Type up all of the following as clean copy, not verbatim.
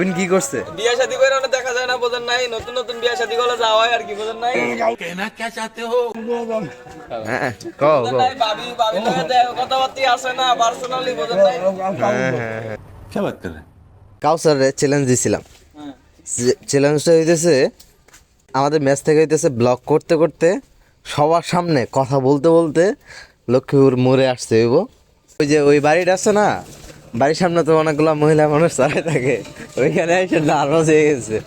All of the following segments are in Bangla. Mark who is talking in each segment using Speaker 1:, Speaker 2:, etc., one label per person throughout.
Speaker 1: রবিন কি করছে?
Speaker 2: বিয়ে শাদী করে অনেক দেখা যায় না, বোঝেন নাই? নতুন নতুন বিয়ে শাদী গুলো যাওয়া হয় আর কি, বোঝেন নাই?
Speaker 3: कहना क्या चाहते हो?
Speaker 1: হ্যাঁ কও
Speaker 2: বোঝেন
Speaker 1: কও।
Speaker 2: নাই? ভাবি ভাবি লগে কথাবার্তা আছে না, পার্সোনালি, বোঝেন নাই?
Speaker 1: হ্যাঁ
Speaker 3: क्या बात कर रहे हैं?
Speaker 1: কাউসারে চ্যালেঞ্জ দিছিলাম।
Speaker 2: হ্যাঁ।
Speaker 1: চ্যালেঞ্জটা হইতেছে আমাদের ম্যাচ থেকে হইতেছে ব্লক করতে করতে সবার সামনে কথা বলতে বলতে লক্ষ্মীপুর মোড়ে আসতে হইব। ওই যে ওই বাড়িটা আছে না, বাড়ির সামনে তো অনেকগুলো মহিলা মানুষ দাঁড়ায় থাকে, ওইখানে এসে নার্ভাস হয়ে গেছে।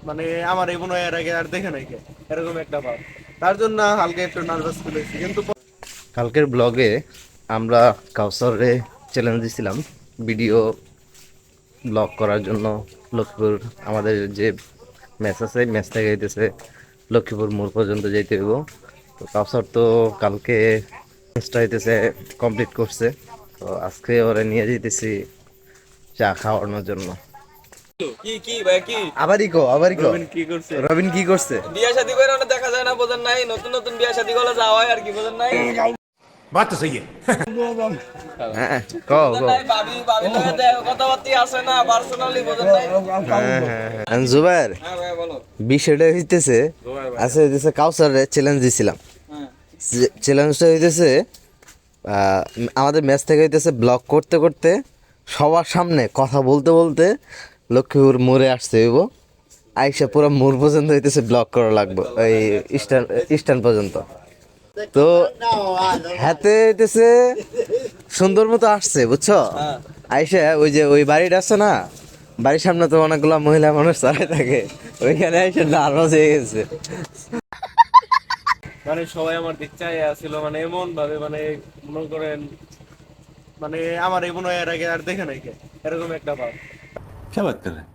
Speaker 4: মানে আমার এই মনে হয় এর আগে আর দেখে নাই এরকম একটা ভাব, তার জন্য হালকা একটু নার্ভাস ফিল হয়েছে। কিন্তু
Speaker 1: কালকের ব্লগে আমরা কাউসারে চ্যালেঞ্জ দিছিলাম ভিডিও ব্লগ করার জন্য। লক্ষ্মীপুর আমাদের যে ম্যাচ আছে, ম্যাচ থেকে হইতেছে লক্ষ্মীপুর মোড় পর্যন্ত যেতে হইব। তো কাউসার তো কালকে ম্যাচটা হইতেছে কমপ্লিট করছে, তো আজকে ওরা নিয়ে যেতেছি চা খাওয়ানোর জন্য।
Speaker 2: কি কি ভাই কি?
Speaker 1: আবারই কো
Speaker 4: কি করছে?
Speaker 1: রবিন কি করছে?
Speaker 2: বিয়ে শাদী করে অনেক দেখা যায় না, বোঝেন নাই? নতুন নতুন বিয়ে শাদী গুলো যাওয়া হয় আর কি, বোঝেন নাই?
Speaker 3: बात तो सही है।
Speaker 1: হ্যাঁ কও
Speaker 2: বোঝেন
Speaker 1: কও।
Speaker 2: নাই? ভাবি ভাবি লগে কথাবার্তা আছে না, পার্সোনালি, বোঝেন নাই?
Speaker 1: জুবাইর,
Speaker 2: হ্যাঁ ভাই বলো।
Speaker 1: বিষয়টা হইতেছে হইতেছে কাউসারে চ্যালেঞ্জ দিছিলাম।
Speaker 2: হ্যাঁ।
Speaker 1: চ্যালেঞ্জটা হইতেছে আমাদের ম্যাচ থেকে হইতেছে ব্লক করতে করতে সবার সামনে কথা বলতে বলতে লক্ষ্মীপুর মোড়ে আসতে হইব। আইসা পুরো মোড় পর্যন্ত হইতেছে ব্লক করা লাগবে, ওই স্ট্যান্ড পর্যন্ত। তো হাতে হইতেছে সুন্দর মতো আসছে, বুঝছো? আইসা ওই যে ওই বাড়িটা আছে না, বাড়ির সামনে তো অনেকগুলো মহিলা মানুষ দাঁড়ায় থাকে, ওইখানে এসে নার্ভাস হয়ে গেছে।
Speaker 4: মানে সবাই আমার দিক চাই আসছিল, মানে এমন ভাবে, মানে মনে করেন মানে আমার এই মনে হয় এর আগে আর দেখে নাই এরকম একটা ভাব,
Speaker 3: क्या बात कर रहे हैं?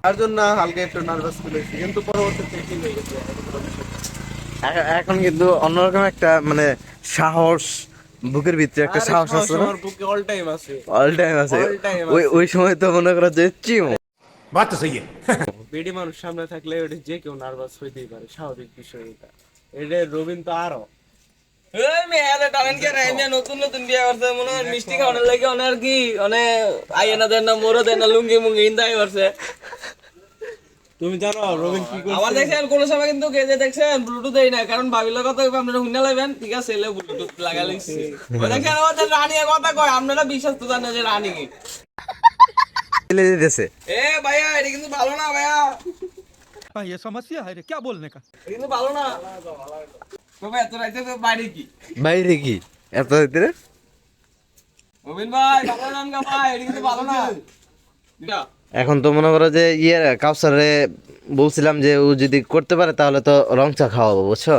Speaker 4: তার জন্য হালকা একটু নার্ভাস ফিল হয়েছে। কিন্তু পরবর্তীতে ঠিক হয়ে গেছে।
Speaker 1: এখন কিন্তু অন্যরকম একটা মানে সাহস, বুকের ভিতরে একটা
Speaker 4: আরে
Speaker 1: সাহস আছে না,
Speaker 4: আমার বুকে অল টাইম আছে।
Speaker 1: অল টাইম আছে।
Speaker 4: All time
Speaker 1: ওই
Speaker 4: আছে।
Speaker 1: ওই সময় তো মনে করো যে চিম।
Speaker 3: बात तो सही है।
Speaker 4: বেডি মানুষ সামনে থাকলে ওটা যে কেউ নার্ভাস হইতেই পারে, স্বাভাবিক বিষয় এটা। এটা রবিন তো আরো
Speaker 2: এই মেয়ে এত ট্যালেন্ট কে রে? মেয়ে নতুন নতুন বিয়ে করছে, মনে হয় মিষ্টি খাওয়ানোর লাগে অনেক আর কি, অনেক আইয়ে না দেন না, মোরও দেন না, লুঙ্গি মুঙ্গি ইন্দাই করছে।
Speaker 4: তুমি জানো রবিন কি
Speaker 2: আবার
Speaker 4: করছে?
Speaker 2: দেখছেন কোন সময় কিন্তু কে যে দেখছেন ব্লুটুথ এই না, কারণ ভাবিলে কথা কইবে আপনারা শুনে লাইবেন, ঠিক আছে? এলে ব্লুটুথ লাগা লইছে। ওই দেখেন ওদের রানী কথা কয়, আপনারা বিশ্বাস তো জানেন যে রানী কি।
Speaker 1: চলে যেতেছে।
Speaker 2: এ ভাইয়া এটা কিন্তু ভালো না ভাইয়া,
Speaker 5: ये समस्या है रे क्या बोलने का।
Speaker 2: এটা কিন্তু ভালো না। তবে এত রাইতে তো বাইরে কি?
Speaker 1: বাইরে কি এত ভিতরে?
Speaker 2: রবিন ভাই ভালো নাম গা ভাই, এটা কিন্তু ভালো না। এটা
Speaker 1: এখন তো মনে করো যে কাউসারে বলছিলাম যে ও যদি করতে পারে তাহলে তো রং চা খাওয়াবো, বুঝছো?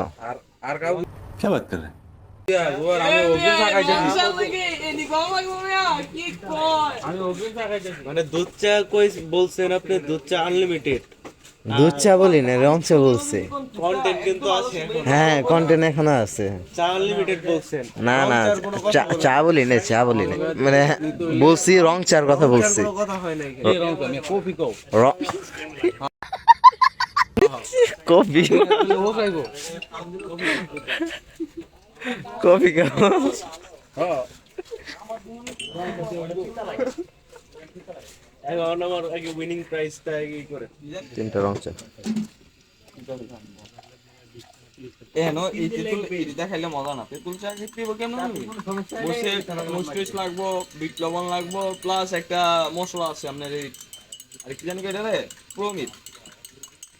Speaker 2: আর কাউ
Speaker 3: क्या बात कर रहे हैं?
Speaker 2: আমি ওকে টাকাইতে দিই, এনি কম লাগবে ভাইয়া কি কয়?
Speaker 4: আমি ওকে টাকাইতে মানে দুধ চা কই বলছেন আপনি? দুধ চা আনলিমিটেড
Speaker 1: দুধ চা বলি না, রং চা বলছে।
Speaker 4: কন্টেন্ট কিন্তু আছে এখন।
Speaker 1: হ্যাঁ কন্টেন্ট এখনো আছে।
Speaker 4: চা আনলিমিটেড বলছেন।
Speaker 1: না না, চা বলি না, চা বলি না, মানে বলছি রং চার কথা বলছি।
Speaker 4: কোনো কথা হয় না এখানে।
Speaker 2: রং আমি কফি কও।
Speaker 1: কফি
Speaker 2: ও খাইবো।
Speaker 1: কফি খাও।
Speaker 4: এখন আমার আগে উইনিং প্রাইসটা আগে করে।
Speaker 1: তিনটা রং চা।
Speaker 2: এনো এই তেতুল এটা খাইলে মজা না। তেতুল চা খেতে হবে কেমন? বসে মুস্টিস লাগবো, বিট লবণ লাগবো, প্লাস একটা মশলা আছে আপনার এই আর কি জানি কইরা রে? প্রমিত।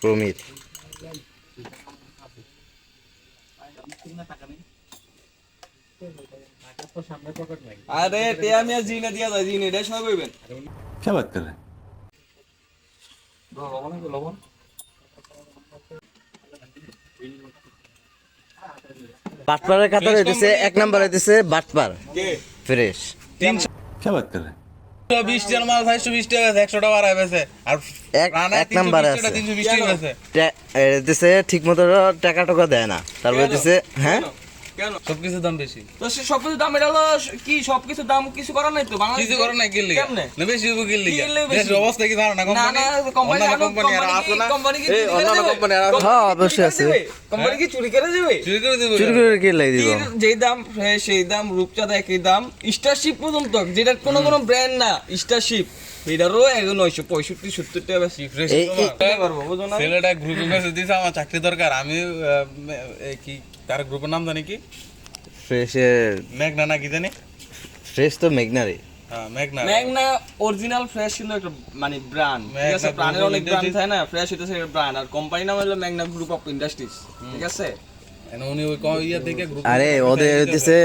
Speaker 1: প্রমিত।
Speaker 2: আরে টিয়া মিয়া জিনে দিয়া যায়, জিনে এটা সব কইবেন।
Speaker 3: क्या बात कर रहे हैं?
Speaker 2: লবণ আছে লবণ।
Speaker 1: বাটপারের কাতার হইতেছে এক নাম্বার হইতেছে বাটপার
Speaker 2: কে?
Speaker 1: ফ্রেশ।
Speaker 3: क्या बात कर रहे हैं?
Speaker 6: 20 টাকার মাল 420 টাকা 100 টাকা বাড়ায় বেচে আর
Speaker 1: এক নাম্বারে আছে।
Speaker 6: 320 টাকা বেচে
Speaker 1: দিতেছে ঠিক মতো টাকা টাকা দেয় না, তারপর দিতেছে হ্যাঁ
Speaker 2: কেন?
Speaker 6: সবকিছুর দাম বেশি।
Speaker 2: তো সে সবকিছু দাম এটা হলো কি, সবকিছু দাম কিছু করার নাই তো বাংলাদেশে।
Speaker 6: কিছু করে না কিনলি
Speaker 2: কেমনে?
Speaker 6: না বেশি হবে কিনলি
Speaker 2: কি কিনলে বেশি?
Speaker 6: দেশের অবস্থা কি ধারণা
Speaker 2: না
Speaker 6: কোম্পানি
Speaker 2: না কোম্পানি
Speaker 6: অন্যান্য কোম্পানি আর আছে না
Speaker 2: এই
Speaker 6: অন্যান্য কোম্পানি আর আছে।
Speaker 1: হ্যাঁ, অবশ্যই আছে।
Speaker 2: কোম্পানি কি চুরি করে দেবে?
Speaker 6: চুরি করে দেবে
Speaker 1: চুরি করে কি লাগিয়ে দিব?
Speaker 2: যেই দাম সেই দাম, রূপচাঁদা একই দাম, স্টারশিপ পর্যন্ত, যেটা কোনো ব্র্যান্ড না, স্টারশিপ এটারও এখন 965-70 টাকা বেশি ফ্রেশ পারবো বুঝো না
Speaker 6: ছেলেটা গ্রুপে মেসেজ দিয়েছে আমার চাকরি দরকার আমি কি তার গ্রুপের নাম জানি কি
Speaker 1: ফ্রেশের
Speaker 6: মেঘনা না কি জানি
Speaker 1: ফ্রেশ তো মেঘনারি।
Speaker 6: হ্যাঁ মেঘনা
Speaker 2: ম্যাগনা অরিজিনাল ফ্রেশ কিন্তু একটা মানে ব্র্যান্ড ঠিক আছে
Speaker 6: ম্যাগনা
Speaker 2: ব্র্যান্ডের
Speaker 6: group
Speaker 2: অনেক
Speaker 6: of
Speaker 2: ব্র্যান্ড থাকে না ফ্রেশ হইতেছে একটা ব্র্যান্ড আর কোম্পানি নাম হলো ম্যাগনা গ্রুপ অফ ইন্ডাস্ট্রিজ ঠিক আছে
Speaker 6: উনি ওই ইয়া থেকে গ্রুপ
Speaker 1: আরে ওদের হইতেছে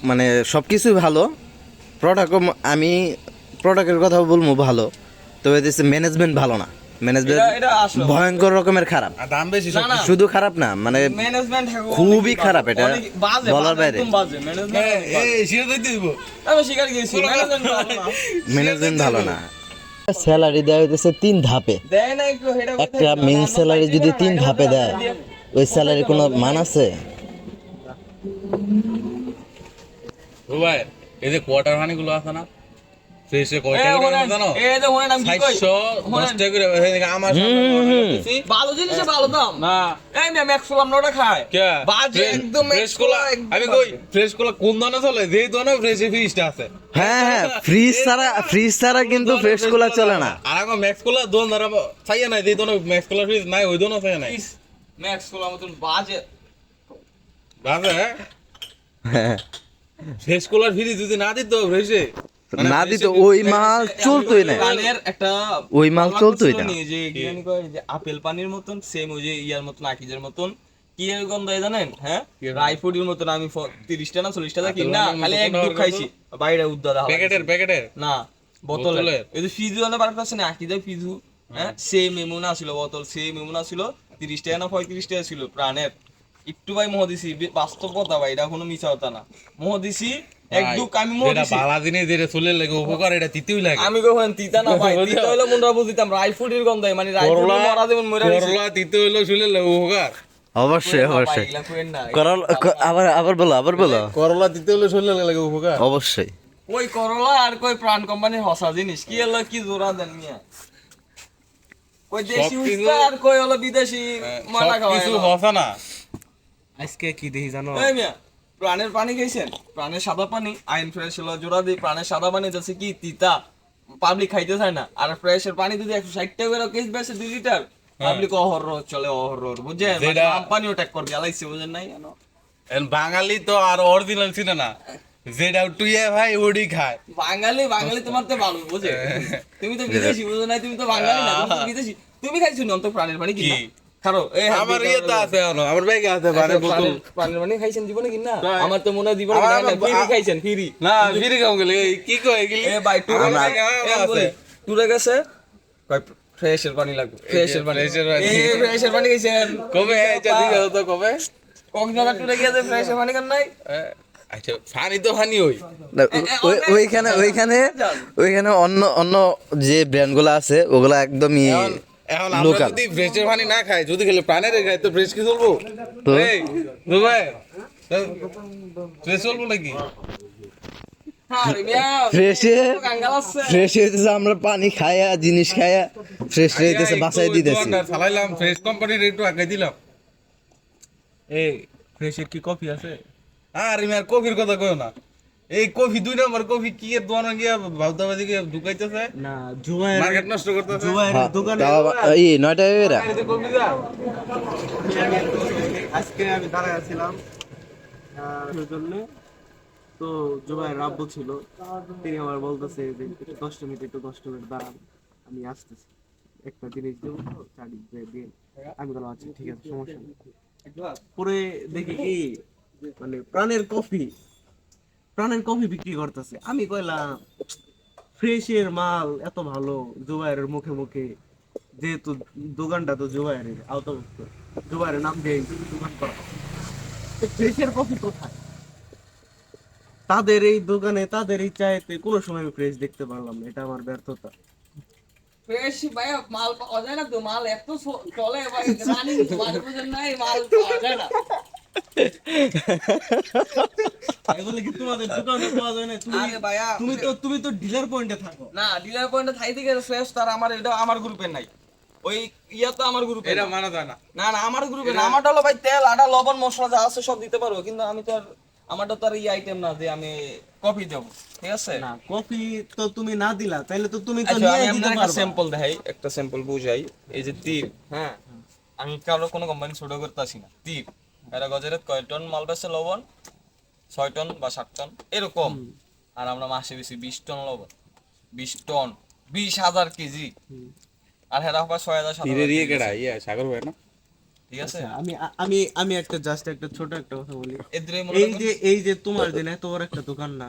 Speaker 1: মানে সব কিছুই ভালো, প্রোডাক্টও আমি প্রোডাক্টের কথা বলবো ভালো, তবে হইতেছে ম্যানেজমেন্ট ভালো না, ম্যানেজমেন্ট
Speaker 2: এটা আসলে
Speaker 1: ভয়ঙ্কর রকমের খারাপ,
Speaker 6: আর দাম বেশি
Speaker 2: না, না।
Speaker 1: শুধু খারাপ না মানে
Speaker 2: ম্যানেজমেন্ট
Speaker 1: খুবই খারাপ এটা,
Speaker 2: বাজে
Speaker 1: বলার বাইরে।
Speaker 2: একদম বাজে ম্যানেজমেন্ট
Speaker 6: এই শিরো দিতে দিব
Speaker 2: আমি শিকার গেছি
Speaker 1: ম্যানেজমেন্ট ভালো না। স্যালারি দেওয়া হইতেছে 3 ধাপে,
Speaker 2: দেয় না একটু হেডা
Speaker 1: একটা মেইন স্যালারি যদি 3 ধাপে দেয় ওই স্যালারি কোনো মান আছে?
Speaker 6: ভাই এই যে কোয়ার্টার হানি গুলো আছে না ফ্রেশে কয় টাকা করে জানো
Speaker 2: এই যে হোনেন আমি কি কই
Speaker 6: 710 টাকা করে আমার সামনে
Speaker 2: ভালো জিনিসে ভালো দাম
Speaker 6: না
Speaker 2: এই মে ম্যাক্স ফুল আমরা ওটা খাই
Speaker 6: কে
Speaker 2: বাজে একদম
Speaker 6: ফ্রেশ কোলা আমি কই ফ্রেশ কোলা কোন দোকানে চলে যেই দোকানে ফ্রেশে ফিশটা আছে
Speaker 1: হ্যাঁ হ্যাঁ, ফ্রিজ ছাড়া কিন্তু ফ্রেশ কোলা চলে না।
Speaker 6: আর আমার ম্যাক্স কোলা দোকান ধরা চাইয়া নাই যেই দোকানে ম্যাক্স কোলা ফ্রিজ নাই ওই দোকানে চাইয়া নাই
Speaker 2: ম্যাক্স ফুল মতন বাজে
Speaker 6: বাজে ফ্রেশ কোলার ফ্রিজ যদি না দিত ফ্রেশে
Speaker 1: না দিত ওই মাল চলতোই না,
Speaker 2: পানির একটা
Speaker 1: ওই মাল চলতোই না।
Speaker 2: যে কি জানি কয় যে আপেল পানির মতন সেম ওই যে ইয়ার মতন আকিজের মতন কি এর গন্ধ হয় জানেন হ্যাঁ রাইফুডের মতন আমি 30 টা না 40 টাকা কিনা খালি এক দুধ খাইছি বাইরে উদ্দাদা
Speaker 6: প্যাকেটের
Speaker 2: না বোতলের
Speaker 6: বোতলের।
Speaker 2: এই যে ফিজু না বার করছে না আকিজের ফিজু হ্যাঁ সেম এমুনা ছিল বোতল সেম এমুনা ছিল 30 টাকা না 35 টাকা ছিল প্রাণের একটু ভাই মহদিসি বাস্তব কথা ভাই এটা কোনো মিছা কথা না মহদিসি এক দুক আমি
Speaker 6: এটা
Speaker 2: মহদিসি
Speaker 6: বালা জিনিস যেটা চুলে লাগে উপকার এটা তিতিই লাগে
Speaker 2: আমি কখন তিতা না ভাই তিতা হইলো মুন্ডা বুঝিতাম রাইফুডের গন্ধ মানে রাইফুড মরা যেমন মরা গেছে
Speaker 6: করলা তিতে হইলো চুলে লাগে উপকার
Speaker 1: অবশ্যই অবশ্যই
Speaker 2: এগুলা কইেন না
Speaker 1: আবার বলো
Speaker 6: করলা তিতে হইলো চুলে লাগে উপকার
Speaker 1: অবশ্যই।
Speaker 2: ওই করলা আর কই প্রাণ কোম্পানির হসা জিনিস কি হলো কি জোড়া দেন মিয়া কই দেশি
Speaker 6: সবকিছু-
Speaker 2: উস্তা আর কই হলো বিদেশি মানা খাওয়া
Speaker 6: কিছু হসা না
Speaker 4: আজকে কি দেখি জানো
Speaker 2: এই মিয়া প্রাণের পানি খাইছেন প্রাণের সাদা পানি আইন ফ্রেশ হলো জোড়া দিয়ে প্রাণের সাদা পানি যাচ্ছে কি তিতা পাবলিক খাইতে চায় না আর ফ্রেশের পানি যদি 160 টাকা করে কেস বেচে 2 লিটার পাবলিক অহরহ চলে অহরহ বুঝছেন
Speaker 6: যেটা-
Speaker 2: কোম্পানিও ট্যাগ করে জ্বালাইছে বুঝেন নাই জানো
Speaker 6: বাঙালি তো আর অরিজিনাল ছিল না যেটা টুইয়ে ভাই ওডি খায়
Speaker 2: বাঙালি তোমার তো ভালো বুঝে তুমি তো বিদেশি বুঝো না তুমি তো বাঙালি না তুমি তো বিদেশি তুমি খাইছো না তো প্রাণের পানি কি
Speaker 6: কি?
Speaker 2: খারো এই
Speaker 6: আমার ইয়ে তো আছে এখনো আমার ব্যাগে আছে মানে বোতল
Speaker 2: প্রাণের পানি খাইছেন জীবনে কি না
Speaker 6: তাই।
Speaker 2: আমার তো মনে হয় জীবনে
Speaker 6: আমার-
Speaker 2: না ফ্রি খাইছেন ফ্রি
Speaker 6: না ফিরে খাও গেলে কি কয় গেলি
Speaker 2: এ ভাই টুরে
Speaker 6: আমার
Speaker 2: গেছে
Speaker 6: ব্যাগে আছে
Speaker 2: টুরে গেছে কয় ফ্রেশের পানি লাগবে ফ্রেশের পানি
Speaker 6: ফ্রেশের পানি।
Speaker 2: এই ফ্রেশের পানি খাইছেন
Speaker 6: কবে এটা দিকে তো কবে
Speaker 2: কক্সবাজার টুরে গিয়েছে ফ্রেশের পানি খান নাই
Speaker 6: আচ্ছা ফানি তো ফানি হই
Speaker 1: না, ওইখানে অন্য অন্য যে ব্র্যান্ডগুলো আছে ওগুলা একদমই
Speaker 6: এখন আমরা
Speaker 1: লোকাল।
Speaker 6: যদি ফ্রেশের পানি না খাই যদি খেলে প্রাণের খাই তো ফ্রেশ কি চলবো
Speaker 1: তো?
Speaker 6: এই দুবাই ফ্রেশ চলবো নাকি
Speaker 2: আরে মিয়া কাঙ্গাল আছে
Speaker 1: ফ্রেশ হইতেছে, আমরা পানি খায়া জিনিস খায়া ফ্রেশ হইতেছে বাসায় দিতেছি।
Speaker 6: চালাইলাম ফ্রেশ কোম্পানির একটু আগে দিলাম
Speaker 4: এই ফ্রেশের কি কফি আছে
Speaker 6: আর ইমার কফির কথা কইও না এই কফি 2 নম্বর কফি কি এর দোকানে গিয়া ভাউতাবাদি গিয়া ঢুকাইতেছে
Speaker 4: না জুবাইয়ের
Speaker 6: মার্কেট নষ্ট করতেছে
Speaker 4: জুবাইয়ের দোকানে
Speaker 1: তাও এই 9 টাকা করে
Speaker 6: কফি দা
Speaker 4: আজকে আমি দাঁড়ায় ছিলাম জন্য তো জুবাইয়ের রাব্বু ছিল তিনি আমার বলতেছে যে একটু 10 মিনিট দাঁড়ান আমি আসতেছি একটা জিনিস দেবো তো চাটি দিয়ে আমি বললাম আচ্ছা ঠিক আছে সমস্যা নেই পরে দেখি কি মানে প্রাণের কফি বিক্রি করতেছে আমি কইলাম ফ্রেশের মাল এত ভালো জুবাইরের মুখে মুখে যেহেতু দোকানটা তো জুবাইরের আওতাভুক্ত জুবাইরের নাম দিয়ে দোকান করা ফ্রেশের কফি কোথায় তাদের এই দোকানে তাদের এই চায়েতে কোনো সময় আমি ফ্রেশ দেখতে পারলাম না এটা আমার ব্যর্থতা
Speaker 2: ফ্রেশ ভাই মাল পাওয়া যায় না তো মাল এত চলে ভাই রানি মানে বুঝেন নাই মাল পাওয়া যায় না
Speaker 4: এগুলো কি তোমাদের দোকানে পাওয়া যায় না
Speaker 2: আরে ভাইয়া
Speaker 4: তুমি তো ডিলার পয়েন্টে থাকো
Speaker 2: না ডিলার পয়েন্টে থাই থেকে ফ্রেশ তার আমার এটা আমার গ্রুপের নাই ওই ইয়া তো আমার গ্রুপে
Speaker 6: এটা মানা যায় না
Speaker 2: না না আমার গ্রুপে না আমারটা হলো ভাই তেল আটা লবণ মশলা যা আছে সব দিতে পারবো কিন্তু আমি তো আর আমারটা তো আর এই আইটেম না যে আমি কফি দেবো, ঠিক আছে?
Speaker 4: না কফি তো তুমি না দিলা, তাইলে তো তুমি তো
Speaker 2: আচ্ছা আমি
Speaker 4: নিয়ে দিতে
Speaker 2: আপনার একটা
Speaker 4: পারবা।
Speaker 2: স্যাম্পল দেখাই, একটা স্যাম্পল বুঝাই। এই যে তীর, হ্যাঁ, আমি কারো কোনো কোম্পানি ছোট করতে আসি না। তীর এরা গজের কয় টন মাল বেচে লবণ, 6 টন বা 7 টন এরকম। আর আমরা মাসে বেশি 20 টন লবণ, 20 টন, 20,000 কেজি। আর হেরা হয় 6,000
Speaker 6: তীরের
Speaker 2: 7,000
Speaker 6: কেডা
Speaker 2: কেজি,
Speaker 6: সাগর ভাই না?
Speaker 2: ঠিক আছে?
Speaker 4: আচ্ছা, আমি একটা জাস্ট একটা ছোট একটা কথা বলি।
Speaker 2: এদের মনে
Speaker 4: এই
Speaker 2: করেন-
Speaker 4: যে এই যে তোমার যে এত বড় একটা দোকান না,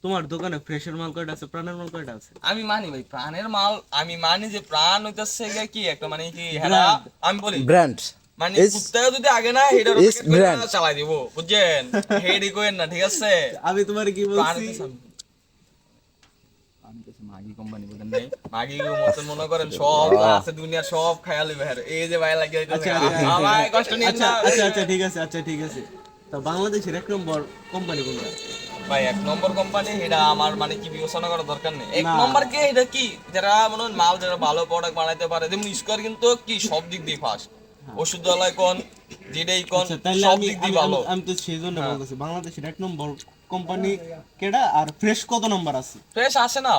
Speaker 4: তোমার দোকানে ফ্রেশের মাল কয়টা আছে, প্রাণের মাল কয়টা আছে?
Speaker 2: আমি মানি ভাই প্রাণের মাল, আমি মানি যে প্রাণ হইতাছে গিয়া কি একটা মানে কি হেরা, আমি বলি
Speaker 1: ব্র্যান্ড
Speaker 2: মানে
Speaker 1: Is-
Speaker 2: কুত্তাকে যদি আগে না হেডার
Speaker 1: is brand.
Speaker 2: চালাই দিব, বুঝছেন? হেডি কইেন না, ঠিক আছে?
Speaker 4: আমি তোমার কি
Speaker 2: প্রাণ
Speaker 4: বলছি,
Speaker 2: হইতাছে মাগি কোম্পানি বলেন নাই, মাগি মতন মনে করেন সব আছে দুনিয়ার সব খেয়ালি বের। এই যে ভাই লাগিয়ে
Speaker 4: আচ্ছা, আচ্ছা।
Speaker 2: আমার কষ্ট নিয়ে
Speaker 4: আচ্ছা
Speaker 2: না
Speaker 4: আচ্ছা আচ্ছা ঠিক আছে, আচ্ছা ঠিক আছে। তো বাংলাদেশের এক নম্বর কোম্পানি কোনটা?
Speaker 2: ভাই। 1 নম্বর কোম্পানি এটা আমার মানে কি বিবেচনা করার দরকার নেই। 1
Speaker 4: না।
Speaker 2: নম্বর কে এটা কি যারা মনে হয় মাল যারা ভালো প্রোডাক্ট বানাইতে পারে, যেমন স্কোয়ার কিন্তু কি সব দিক দিয়ে ফার্স্ট, ওষুধওয়ালায় কোন যেটাই কোন
Speaker 4: আচ্ছা তাহলে
Speaker 2: সব
Speaker 4: আমি
Speaker 2: দিক দিয়ে
Speaker 4: আমি-
Speaker 2: ভালো।
Speaker 4: আমি তো সেই জন্য বলতেছি বাংলাদেশের এক নম্বর কোম্পানি কেডা, আর ফ্রেশ কত নম্বর আছে?
Speaker 2: ফ্রেশ আসে না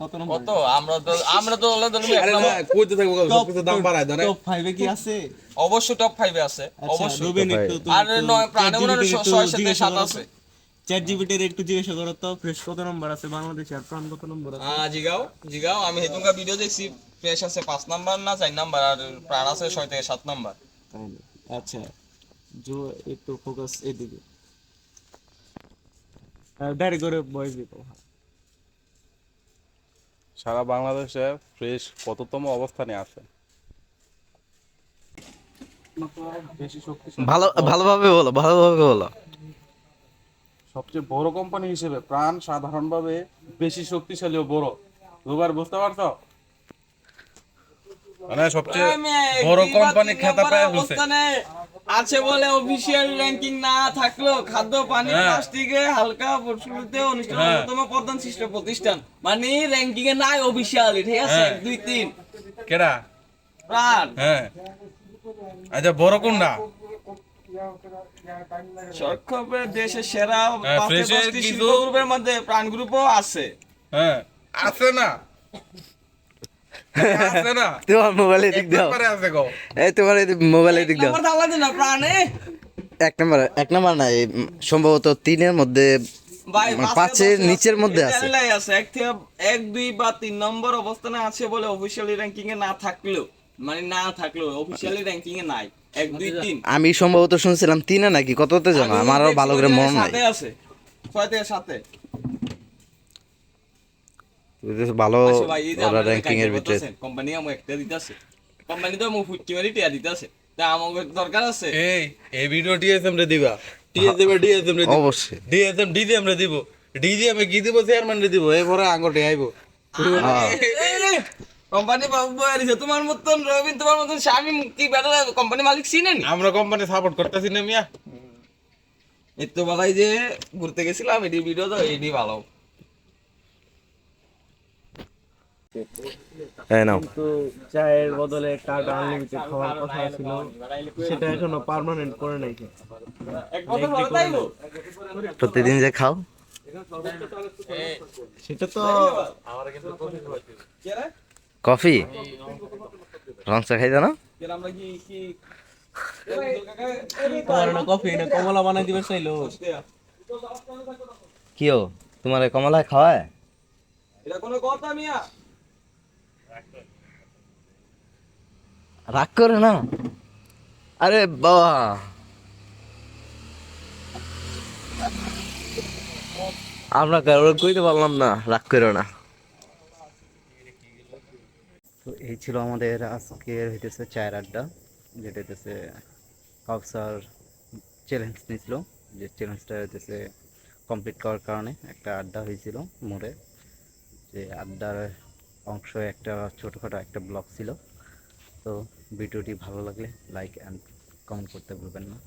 Speaker 4: কত নম্বর?
Speaker 2: কত? আমরা তো আল্লাহ ধরুন এক
Speaker 6: আরে
Speaker 2: নম্বর,
Speaker 6: না কইতে থাকবো সবকিছু দাম বাড়ায় দেন।
Speaker 4: টপ 5 এ কি আছে?
Speaker 2: অবশ্যই টপ 5 এ আছে,
Speaker 4: আচ্ছা
Speaker 2: অবশ্যই।
Speaker 4: রুবেন একটু তুমি
Speaker 2: আর নয় প্রাণে মনে হয় 6 থেকে 7 আছে।
Speaker 4: চ্যাট জিপিটির একটু জিজ্ঞাসা করো তো, ফ্রেশ কত নম্বর আছে বাংলাদেশে আর প্রাণ কত নম্বর আছে?
Speaker 2: জিগাও জিগাও, আমি হেতুকা ভিডিও দেখছি, ফ্রেশ আছে 5 নাম্বার না 4 নাম্বার, আর প্রাণ আছে 6 থেকে 7 নাম্বার।
Speaker 4: তাহলে আচ্ছা জো একটু ফোকাস এদিকে, ডাইরেক্ট করে ভয়েস দিতে।
Speaker 6: সারা বাংলাদেশে ফ্রেশ কততম অবস্থানে আছে? বেশি শক্তিশালী
Speaker 1: ভালোভাবে বলো, ভালোভাবে বলো।
Speaker 6: সবচেয়ে বড় কোম্পানি হিসেবে প্রাণ সাধারণভাবে বেশি শক্তিশালী ও বড়। দুবার বুঝতে পারছো? মানে সবচেয়ে বড় কোম্পানি খেতা পায় ফেলছে।
Speaker 2: আছে বলে অফিশিয়াল র্যাঙ্কিং না থাকলেও খাদ্য পানি
Speaker 6: হ্যাঁ।
Speaker 2: প্লাস্টিকে হালকা পশুতে অনুষ্ঠান অন্যতম প্রধান সৃষ্ট প্রতিষ্ঠান, মানে র্যাঙ্কিং এ নাই অফিশিয়ালি, ঠিক আছে?
Speaker 6: হ্যাঁ।
Speaker 2: 1 2 3
Speaker 6: কেডা?
Speaker 2: প্রাণ
Speaker 6: হ্যাঁ। আচ্ছা বড় কোনটা?
Speaker 2: সক্ষপে দেশের সেরা
Speaker 6: হ্যাঁ,
Speaker 2: 5
Speaker 6: ফ্রেশের
Speaker 2: 5টি
Speaker 6: কিছু-
Speaker 2: শিল্প গ্রুপের মধ্যে প্রাণ গ্রুপও আছে।
Speaker 6: হ্যাঁ আছে না? আছে না?
Speaker 1: তোমার মোবাইলে দিক দাও,
Speaker 6: একবারে আছে গো।
Speaker 1: এই তোমার মোবাইলে দিক দাও।
Speaker 2: নাম্বার দাও লাগে না প্রাণে
Speaker 1: 1 নম্বর না, এই সম্ভবত 3-এর মধ্যে,
Speaker 2: ভাই,
Speaker 1: 5-এর নিচের মধ্যে আছে।
Speaker 2: চ্যানেলে আছে 1 2 বা 3 নম্বর অবস্থানে আছে বলে অফিশিয়ালি র্যাঙ্কিং এ না থাকলেও, মানে না থাকলেও অফিশিয়ালি র্যাঙ্কিং এ নাই। 1 2 3
Speaker 1: আমি সম্ভবত শুনছিলাম 3-এ নাকি কততে জানো, আমারও ভালো করে মনে নাই।
Speaker 2: 7 আছে, 6 থেকে 7
Speaker 1: ভালো
Speaker 2: আচ্ছা ভাই, এই যে
Speaker 1: ওরা
Speaker 2: আপনারা
Speaker 1: র্যাঙ্কিং এর ভিতরে।
Speaker 2: কোম্পানি আমু একটা দিতেছে, কোম্পানি তো আমু ফুটকি মারি টিয়া দিতেছে, তা আমাকে দরকার আছে।
Speaker 6: এই ভিডিও ডিএসএম রে দিবা। ডিএসএম রে দিব।
Speaker 1: অবশ্যই।
Speaker 6: ডিএসএম ডিজিএম রে দিব। ডিজিএম কি দিব? চেয়ারম্যান রে দিব। এরপরে আঙ্গটে আইবো।
Speaker 2: কোম্পানি বাবু আরিছে তোমার মতন রবিন, তোমার মতন শামিম কি বেটা কোম্পানি মালিক চিনেন?
Speaker 6: আমরা কোম্পানি সাপোর্ট করতেছি না মিয়া।
Speaker 2: এই তো বলাই যে ঘুরতে গেছিলাম, এটি ভিডিও তো এটি ভালো।
Speaker 1: এই নাও।
Speaker 4: তো চায়ের বদলে কার্ড আনলিমিটেড খাওয়ার কথা ছিল, সেটা এখনো পার্মানেন্ট করে নাই।
Speaker 2: এক বছর ভালো তাইবো।
Speaker 1: প্রতিদিন যে খাও,
Speaker 4: সেটা তো
Speaker 1: কফি রং চা খাইতে না?
Speaker 2: আমরা কি কি
Speaker 4: তোমার না কফি না কমলা বানাই দিবে চাইলো।
Speaker 1: কিও তোমার কমলা খাওয়ায়?
Speaker 2: এটা কোনো কথা মিয়া?
Speaker 1: রাগ করে না? আরে বাবা, আমরা কারোর কইতে পারলাম না, রাগ করো না। তো এই ছিল আমাদের আজকের হইতেছে চায়ের আড্ডা, যেটা হইতেছে কাউসার চ্যালেঞ্জ নিয়েছিল, যে চ্যালেঞ্জটা হইতেছে কমপ্লিট করার কারণে একটা আড্ডা হয়েছিল মোড়ে। যে আড্ডার অংশ একটা ছোটোখাটো একটা ব্লগ ছিল। তো ভিডিওটি ভালো লাগলে লাইক অ্যান্ড কমেন্ট করতে ভুলবেন না।